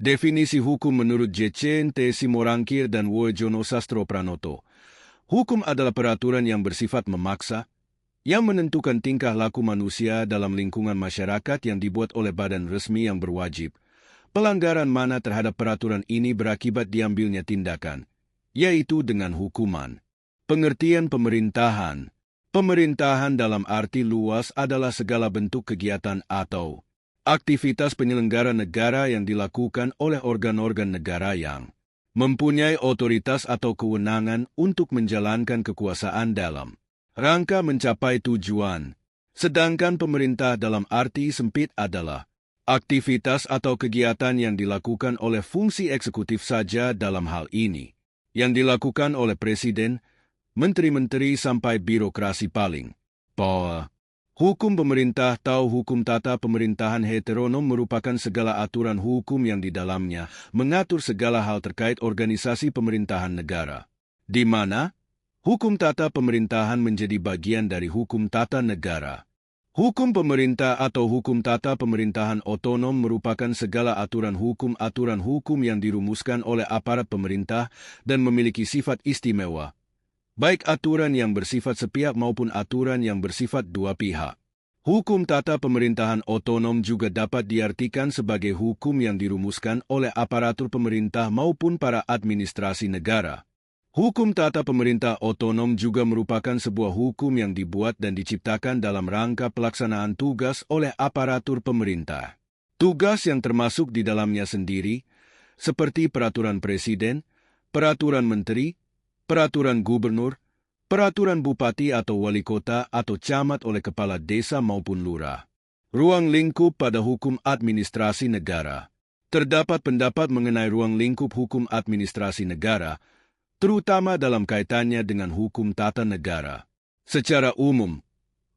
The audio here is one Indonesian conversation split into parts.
Definisi hukum menurut J.C.N.T. Simorangkir dan Wojono Sastropranoto. Hukum adalah peraturan yang bersifat memaksa, yang menentukan tingkah laku manusia dalam lingkungan masyarakat yang dibuat oleh badan resmi yang berwajib. Pelanggaran mana terhadap peraturan ini berakibat diambilnya tindakan, yaitu dengan hukuman. Pengertian pemerintahan. Pemerintahan dalam arti luas adalah segala bentuk kegiatan atau aktivitas penyelenggara negara yang dilakukan oleh organ-organ negara yang mempunyai otoritas atau kewenangan untuk menjalankan kekuasaan dalam rangka mencapai tujuan. Sedangkan pemerintah dalam arti sempit adalah aktivitas atau kegiatan yang dilakukan oleh fungsi eksekutif saja dalam hal ini, yang dilakukan oleh presiden, menteri-menteri sampai birokrasi paling bawah. Hukum pemerintah atau hukum tata pemerintahan heteronom merupakan segala aturan hukum yang di dalamnya mengatur segala hal terkait organisasi pemerintahan negara, di mana hukum tata pemerintahan menjadi bagian dari hukum tata negara. Hukum pemerintah atau hukum tata pemerintahan otonom merupakan segala aturan hukum yang dirumuskan oleh aparat pemerintah dan memiliki sifat istimewa, baik aturan yang bersifat sepihak maupun aturan yang bersifat dua pihak. Hukum tata pemerintahan otonom juga dapat diartikan sebagai hukum yang dirumuskan oleh aparatur pemerintah maupun para administrasi negara. Hukum tata pemerintah otonom juga merupakan sebuah hukum yang dibuat dan diciptakan dalam rangka pelaksanaan tugas oleh aparatur pemerintah. Tugas yang termasuk di dalamnya sendiri, seperti peraturan presiden, peraturan menteri, peraturan gubernur, peraturan bupati atau wali kota atau camat oleh kepala desa maupun lurah. Ruang lingkup pada hukum administrasi negara. Terdapat pendapat mengenai ruang lingkup hukum administrasi negara, terutama dalam kaitannya dengan hukum tata negara. Secara umum,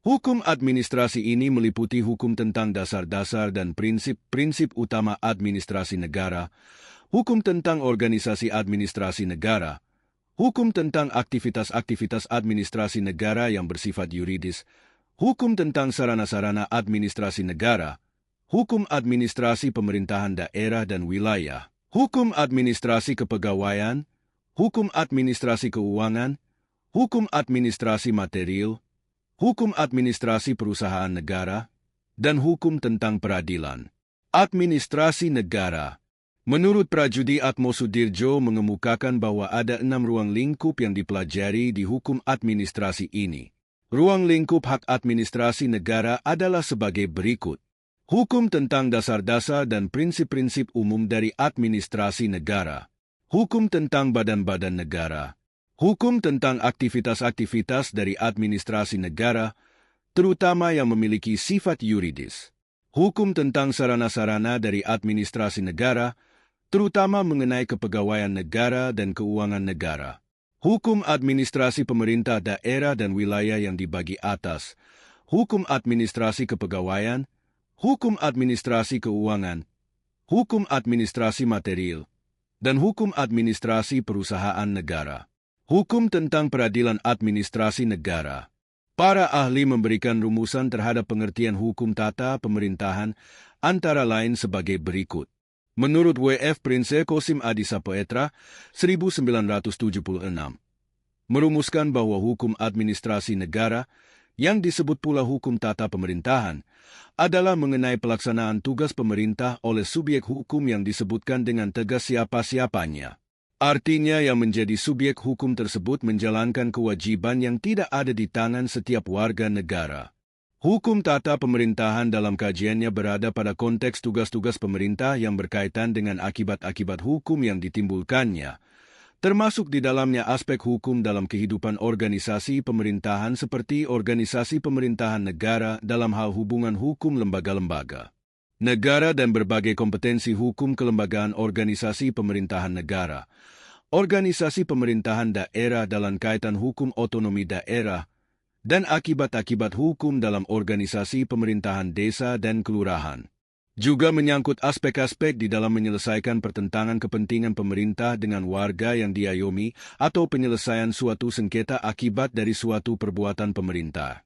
hukum administrasi ini meliputi hukum tentang dasar-dasar dan prinsip-prinsip utama administrasi negara, hukum tentang organisasi administrasi negara, hukum tentang aktivitas-aktivitas administrasi negara yang bersifat yuridis, hukum tentang sarana-sarana administrasi negara, hukum administrasi pemerintahan daerah dan wilayah, hukum administrasi kepegawaian, hukum administrasi keuangan, hukum administrasi material, hukum administrasi perusahaan negara, dan hukum tentang peradilan. Administrasi negara. Menurut Prajudi Atmosudirjo mengemukakan bahwa ada 6 ruang lingkup yang dipelajari di hukum administrasi ini. Ruang lingkup hak administrasi negara adalah sebagai berikut. Hukum tentang dasar-dasar dan prinsip-prinsip umum dari administrasi negara. Hukum tentang badan-badan negara. Hukum tentang aktivitas-aktivitas dari administrasi negara, terutama yang memiliki sifat yuridis. Hukum tentang sarana-sarana dari administrasi negara, terutama mengenai kepegawaian negara dan keuangan negara. Hukum administrasi pemerintah daerah dan wilayah yang dibagi atas, hukum administrasi kepegawaian, hukum administrasi keuangan, hukum administrasi material, dan hukum administrasi perusahaan negara. Hukum tentang peradilan administrasi negara. Para ahli memberikan rumusan terhadap pengertian hukum tata pemerintahan antara lain sebagai berikut. Menurut W.F. Prince Kosim Adisapoetra, 1976, merumuskan bahwa hukum administrasi negara, yang disebut pula hukum tata pemerintahan, adalah mengenai pelaksanaan tugas pemerintah oleh subjek hukum yang disebutkan dengan tegas siapa-siapanya. Artinya yang menjadi subjek hukum tersebut menjalankan kewajiban yang tidak ada di tangan setiap warga negara. Hukum tata pemerintahan dalam kajiannya berada pada konteks tugas-tugas pemerintah yang berkaitan dengan akibat-akibat hukum yang ditimbulkannya, termasuk di dalamnya aspek hukum dalam kehidupan organisasi pemerintahan seperti organisasi pemerintahan negara dalam hal hubungan hukum lembaga-lembaga negara dan berbagai kompetensi hukum kelembagaan organisasi pemerintahan negara, organisasi pemerintahan daerah dalam kaitan hukum otonomi daerah, dan akibat-akibat hukum dalam organisasi pemerintahan desa dan kelurahan. Juga menyangkut aspek-aspek di dalam menyelesaikan pertentangan kepentingan pemerintah dengan warga yang diayomi atau penyelesaian suatu sengketa akibat dari suatu perbuatan pemerintah.